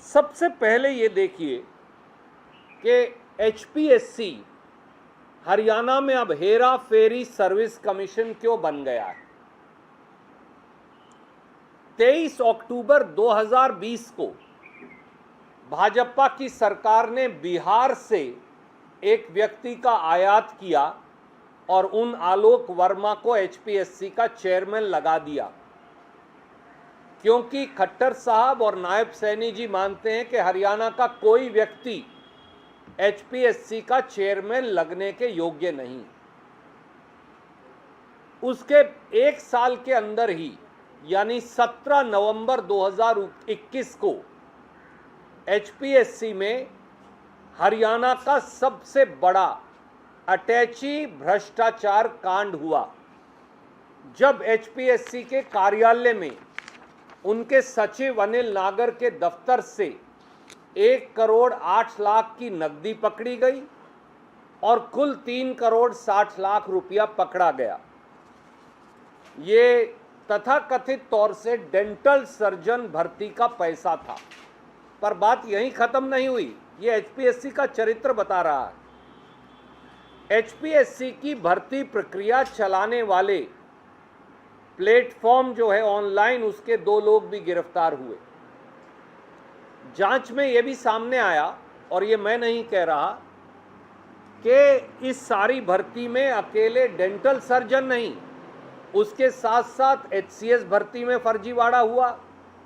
सबसे पहले ये देखिए कि एचपीएससी हरियाणा में अब हेरा फेरी सर्विस कमीशन क्यों बन गया है। 23 अक्टूबर 2020 को भाजपा की सरकार ने बिहार से एक व्यक्ति का आयात किया और उन आलोक वर्मा को एचपीएससी का चेयरमैन लगा दिया, क्योंकि खट्टर साहब और नायब सैनी जी मानते हैं कि हरियाणा का कोई व्यक्ति एचपीएससी का चेयरमैन लगने के योग्य नहीं। उसके एक साल के अंदर ही यानी 17 नवंबर 2021 को एचपीएससी में हरियाणा का सबसे बड़ा अटैची भ्रष्टाचार कांड हुआ, जब एचपीएससी के कार्यालय में उनके सचिव अनिल नागर के दफ्तर से 1 करोड़ 8 लाख की नकदी पकड़ी गई और कुल 3 करोड़ 60 लाख रुपया पकड़ा गया। ये तथाकथित तौर से डेंटल सर्जन भर्ती का पैसा था। पर बात यहीं खत्म नहीं हुई, ये एचपीएससी का चरित्र बता रहा है। एचपीएससी की भर्ती प्रक्रिया चलाने वाले प्लेटफॉर्म जो है ऑनलाइन, उसके 2 लोग भी गिरफ्तार हुए। जांच में यह भी सामने आया, और ये मैं नहीं कह रहा, कि इस सारी भर्ती में अकेले डेंटल सर्जन नहीं, उसके साथ साथ एचसीएस भर्ती में फर्जीवाड़ा हुआ,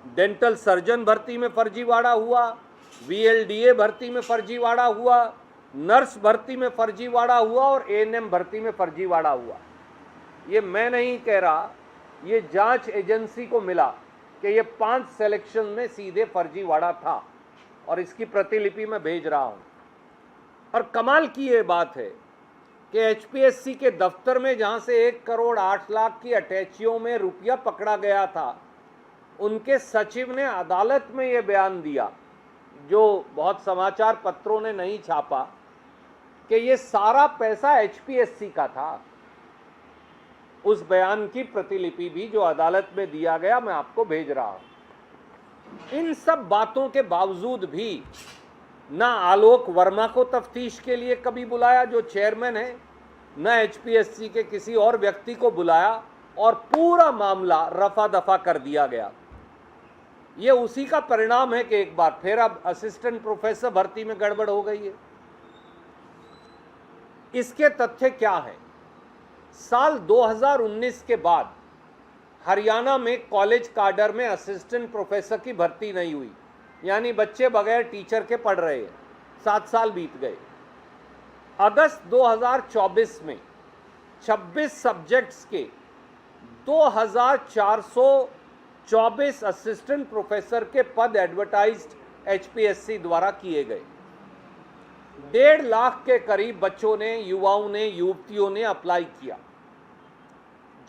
डेंटल सर्जन भर्ती में फर्जीवाड़ा हुआ, वीएलडीए भर्ती में फर्जीवाड़ा हुआ, नर्स भर्ती में फर्जीवाड़ा हुआ और एएनएम भर्ती में फर्जीवाड़ा हुआ। ये मैं नहीं कह रहा, ये जांच एजेंसी को मिला कि ये 5 सिलेक्शन में सीधे फर्जीवाड़ा था, और इसकी प्रतिलिपि मैं भेज रहा हूं। और कमाल की ये बात है कि एचपीएससी के दफ्तर में जहां से 1 करोड़ 8 लाख की अटैचियों में रुपया पकड़ा गया था, उनके सचिव ने अदालत में ये बयान दिया, जो बहुत समाचार पत्रों ने नहीं छापा, कि ये सारा पैसा एचपीएससी का था। उस बयान की प्रतिलिपि भी जो अदालत में दिया गया, मैं आपको भेज रहा हूं। इन सब बातों के बावजूद भी ना आलोक वर्मा को तफ्तीश के लिए कभी बुलाया जो चेयरमैन है, ना एचपीएससी के किसी और व्यक्ति को बुलाया, और पूरा मामला रफा दफा कर दिया गया। ये उसी का परिणाम है कि एक बार फिर अब असिस्टेंट प्रोफेसर भर्ती में गड़बड़ हो गई है। इसके तथ्य क्या हैं? साल 2019 के बाद हरियाणा में कॉलेज काडर में असिस्टेंट प्रोफेसर की भर्ती नहीं हुई, यानी बच्चे बगैर टीचर के पढ़ रहे हैं। 7 साल बीत गए। अगस्त 2024 में 26 सब्जेक्ट्स के 2424 असिस्टेंट प्रोफेसर के पद एडवर्टाइज्ड एचपीएससी द्वारा किए गए। 1.5 लाख के करीब बच्चों ने, युवाओं ने, युवतियों ने अप्लाई किया।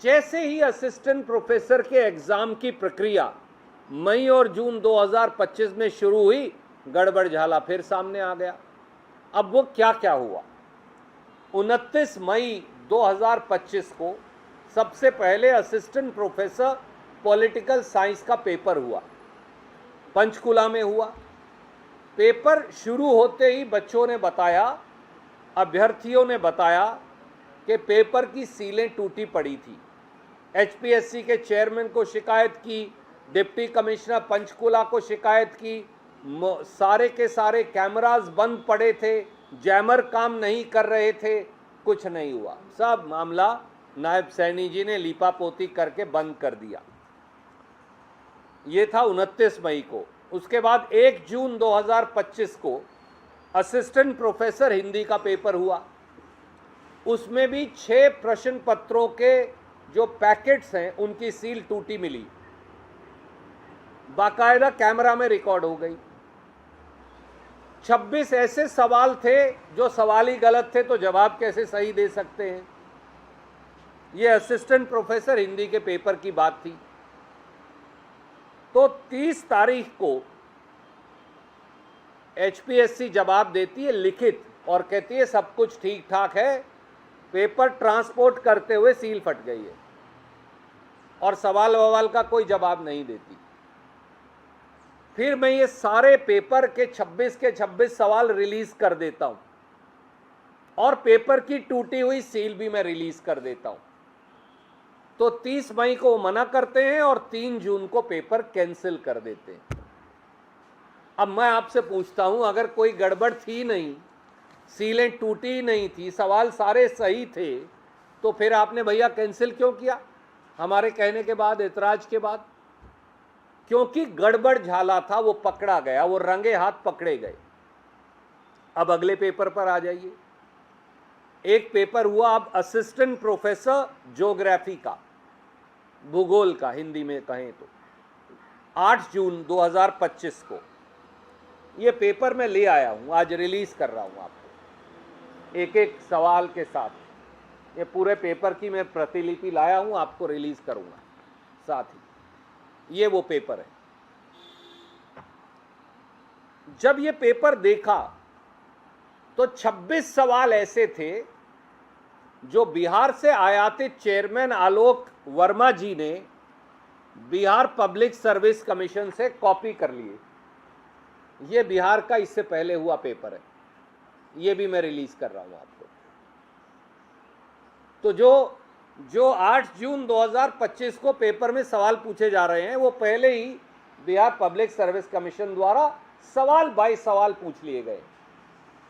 जैसे ही असिस्टेंट प्रोफेसर के एग्जाम की प्रक्रिया मई और जून 2025 में शुरू हुई, गड़बड़ झाला फिर सामने आ गया। अब वो क्या क्या हुआ? 29 मई 2025 को सबसे पहले असिस्टेंट प्रोफेसर पॉलिटिकल साइंस का पेपर हुआ, पंचकुला में हुआ। पेपर शुरू होते ही बच्चों ने बताया, अभ्यर्थियों ने बताया कि पेपर की सीलें टूटी पड़ी थी। एचपीएससी के चेयरमैन को शिकायत की, डिप्टी कमिश्नर पंचकुला को शिकायत की, सारे के सारे कैमरास बंद पड़े थे, जैमर काम नहीं कर रहे थे, कुछ नहीं हुआ। सब मामला नायब सैनी जी ने लीपापोती करके बंद कर दिया। ये था 29 मई को। उसके बाद 1 जून 2025 को असिस्टेंट प्रोफेसर हिंदी का पेपर हुआ। उसमें भी 6 प्रश्न पत्रों के जो पैकेट्स हैं उनकी सील टूटी मिली, बाकायदा कैमरा में रिकॉर्ड हो गई। 26 ऐसे सवाल थे जो सवाल ही गलत थे, तो जवाब कैसे सही दे सकते हैं? ये असिस्टेंट प्रोफेसर हिंदी के पेपर की बात थी। तो 30 तारीख को एचपीएससी जवाब देती है लिखित, और कहती है सब कुछ ठीक ठाक है, पेपर ट्रांसपोर्ट करते हुए सील फट गई है, और सवाल ववाल का कोई जवाब नहीं देती। फिर मैं ये सारे पेपर के 26 सवाल रिलीज कर देता हूं और पेपर की टूटी हुई सील भी मैं रिलीज कर देता हूं। तो 30 मई को मना करते हैं और 3 जून को पेपर कैंसिल कर देते हैं। अब मैं आपसे पूछता हूं, अगर कोई गड़बड़ थी नहीं, सीलें टूटी नहीं थी, सवाल सारे सही थे, तो फिर आपने भैया कैंसिल क्यों किया हमारे कहने के बाद, एतराज के बाद? क्योंकि गड़बड़ झाला था, वो पकड़ा गया, वो रंगे हाथ पकड़े गए। अब अगले पेपर पर आ जाइए। एक पेपर हुआ अब असिस्टेंट प्रोफेसर ज्योग्राफी का, भूगोल का हिंदी में कहें तो, 8 जून 2025 को। ये पेपर मैं ले आया हूं, आज रिलीज कर रहा हूं आपको एक एक सवाल के साथ। ये पूरे पेपर की मैं प्रतिलिपि लाया हूं, आपको रिलीज करूंगा साथ ही। ये वो पेपर है। जब ये पेपर देखा तो 26 सवाल ऐसे थे जो बिहार से आयातित चेयरमैन आलोक वर्मा जी ने बिहार पब्लिक सर्विस कमीशन से कॉपी कर लिए। ये बिहार का इससे पहले हुआ पेपर है, ये भी मैं रिलीज कर रहा हूं आपको। तो जो 8 जून 2025 को पेपर में सवाल पूछे जा रहे हैं, वो पहले ही बिहार पब्लिक सर्विस कमीशन द्वारा सवाल बाय सवाल पूछ लिए गए।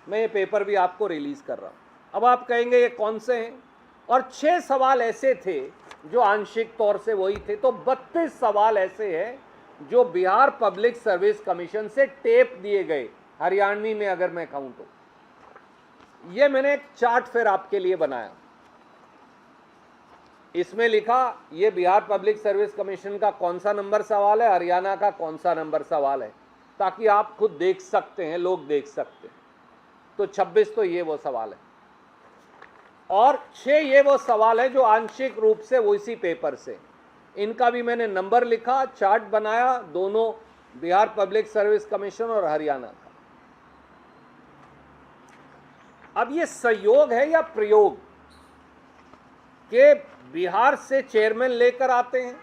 मैं ये पेपर भी आपको रिलीज कर रहा हूं। अब आप कहेंगे ये कौन से हैं, और 6 सवाल ऐसे थे जो आंशिक तौर से वही थे। तो 32 सवाल ऐसे हैं जो बिहार पब्लिक सर्विस कमीशन से टेप दिए गए, हरियाणवी में अगर मैं कहूं तो। ये मैंने एक चार्ट फिर आपके लिए बनाया, इसमें लिखा ये बिहार पब्लिक सर्विस कमीशन का कौन सा नंबर सवाल है, हरियाणा का कौन सा नंबर सवाल है, ताकि आप खुद देख सकते हैं, लोग देख सकते हैं। तो 26 तो ये वो सवाल है, और 6 ये वो सवाल है जो आंशिक रूप से वो इसी पेपर से। इनका भी मैंने नंबर लिखा, चार्ट बनाया, दोनों बिहार पब्लिक सर्विस कमीशन और हरियाणा का। अब ये संयोग है या प्रयोग के बिहार से चेयरमैन लेकर आते हैं,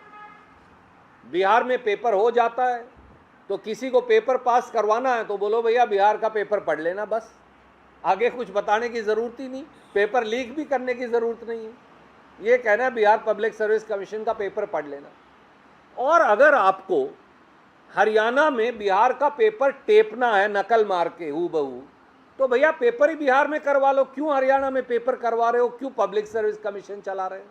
बिहार में पेपर हो जाता है, तो किसी को पेपर पास करवाना है तो बोलो भैया बिहार का पेपर पढ़ लेना, बस आगे कुछ बताने की जरूरत ही नहीं, पेपर लीक भी करने की जरूरत नहीं है, ये कहना है बिहार पब्लिक सर्विस कमीशन का पेपर पढ़ लेना। और अगर आपको हरियाणा में बिहार का पेपर टेपना है नकल मार के हूबहू, तो भैया पेपर ही बिहार में करवा लो, क्यों हरियाणा में पेपर करवा रहे हो, क्यों पब्लिक सर्विस कमीशन चला रहे हो?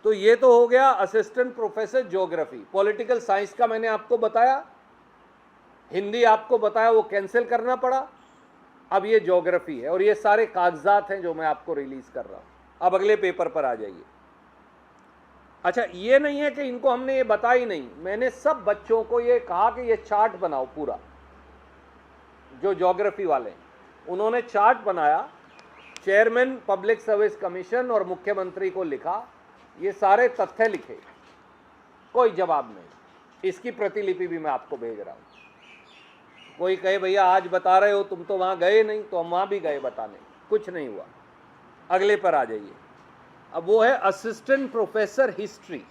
तो ये तो हो गया assistant professor geography. Political science का मैंने आपको बताया, हिंदी आपको बताया, वो कैंसिल करना पड़ा। अब ये ज्योग्राफी है, और ये सारे कागजात हैं जो मैं आपको रिलीज कर रहा हूं। अब अगले पेपर पर आ जाइए। अच्छा, ये नहीं है कि इनको हमने ये बताई नहीं, मैंने सब बच्चों को ये कहा कि ये चार्ट बनाओ पूरा, जो ज्योग्राफी वाले उन्होंने चार्ट बनाया, चेयरमैन पब्लिक सर्विस कमीशन और मुख्यमंत्री को लिखा, ये सारे तथ्य लिखे, कोई जवाब नहीं। इसकी प्रतिलिपि भी मैं आपको भेज रहा हूं। कोई कहे भैया आज बता रहे हो, तुम तो वहां गए नहीं, तो हम वहां भी गए बताने, कुछ नहीं हुआ। अगले पर आ जाइए। अब वो है असिस्टेंट प्रोफेसर हिस्ट्री।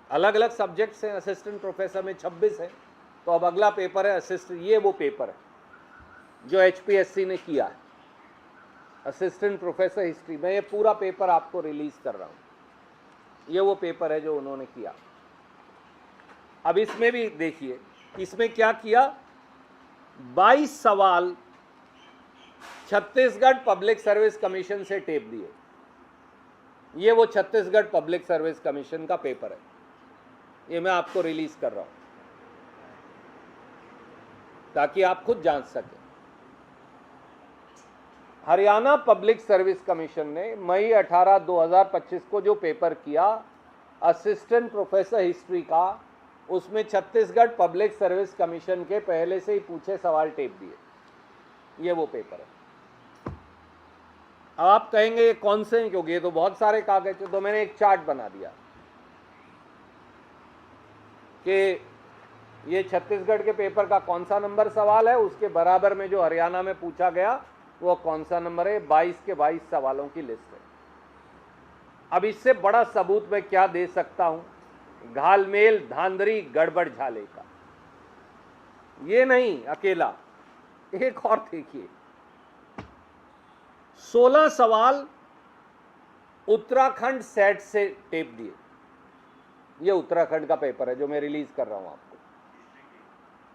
अलग अलग सब्जेक्ट्स हैं, असिस्टेंट प्रोफेसर में 26 है। तो अब अगला पेपर है असिस्टेंट, ये वो पेपर है जो HPSC ने किया है, असिस्टेंट प्रोफेसर हिस्ट्री। मैं ये पूरा पेपर आपको रिलीज कर रहा हूं, ये वो पेपर है जो उन्होंने किया। अब इसमें भी देखिए, इसमें क्या किया, 22 सवाल छत्तीसगढ़ पब्लिक सर्विस कमीशन से टेप दिए। ये वो छत्तीसगढ़ पब्लिक सर्विस कमीशन का पेपर है, ये मैं आपको रिलीज कर रहा हूं ताकि आप खुद जांच सकें। हरियाणा पब्लिक सर्विस कमीशन ने मई 18, 2025 को जो पेपर किया असिस्टेंट प्रोफेसर हिस्ट्री का, उसमें छत्तीसगढ़ पब्लिक सर्विस कमीशन के पहले से ही पूछे सवाल टेप दिए। ये वो पेपर है। अब आप कहेंगे ये कौन से हैं, क्योंकि ये तो बहुत सारे कागज हैं। तो मैंने एक चार्ट बना दिया कि ये छत्तीसगढ़ के पेपर का कौन सा नंबर सवाल है, उसके बराबर में जो हरियाणा में पूछा गया वो कौन सा नंबर है। 22 के 22 सवालों की लिस्ट है। अब इससे बड़ा सबूत मैं क्या दे सकता हूं घालमेल धांधरी गड़बड़ झाले का। ये नहीं अकेला, एक और देखिए, 16 सवाल उत्तराखंड सेट से टेप दिए। ये उत्तराखंड का पेपर है जो मैं रिलीज कर रहा हूं आपको,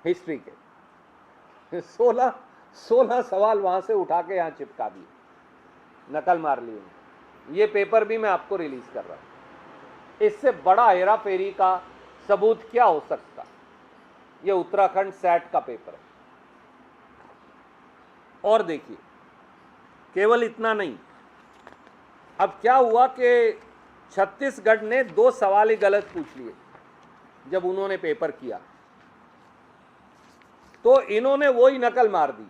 हिस्ट्री के 16 सवाल वहां से उठा के यहां चिपका दिए, नकल मार लिए। ये पेपर भी मैं आपको रिलीज कर रहा हूं। इससे बड़ा हेरा फेरी का सबूत क्या हो सकता। ये उत्तराखंड सेट का पेपर है। और देखिए, केवल इतना नहीं, अब क्या हुआ कि छत्तीसगढ़ ने 2 सवाल ही गलत पूछ लिए जब उन्होंने पेपर किया, तो इन्होंने वही नकल मार दी,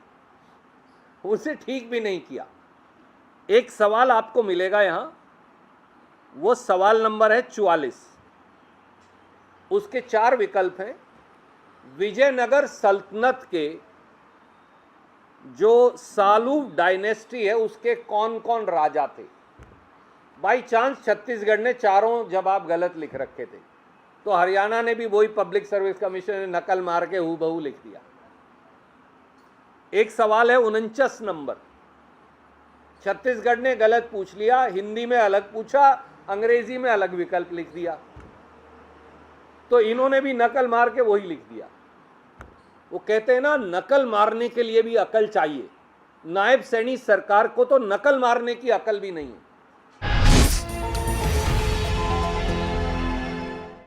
उसे ठीक भी नहीं किया। एक सवाल आपको मिलेगा यहां, वो सवाल नंबर है 44। उसके 4 विकल्प हैं। विजयनगर सल्तनत के जो सालू डायनेस्टी है उसके कौन कौन राजा थे। बाई चांस छत्तीसगढ़ ने चारों जवाब गलत लिख रखे थे, तो हरियाणा ने भी वही पब्लिक सर्विस कमीशन ने नकल मार के हूबहू लिख दिया। एक सवाल है 49 नंबर, छत्तीसगढ़ ने गलत पूछ लिया, हिंदी में अलग पूछा, अंग्रेजी में अलग विकल्प लिख दिया, तो इन्होंने भी नकल मार के वही लिख दिया। वो कहते हैं ना, नकल मारने के लिए भी अकल चाहिए। नायब सैनी सरकार को तो नकल मारने की अकल भी नहीं है।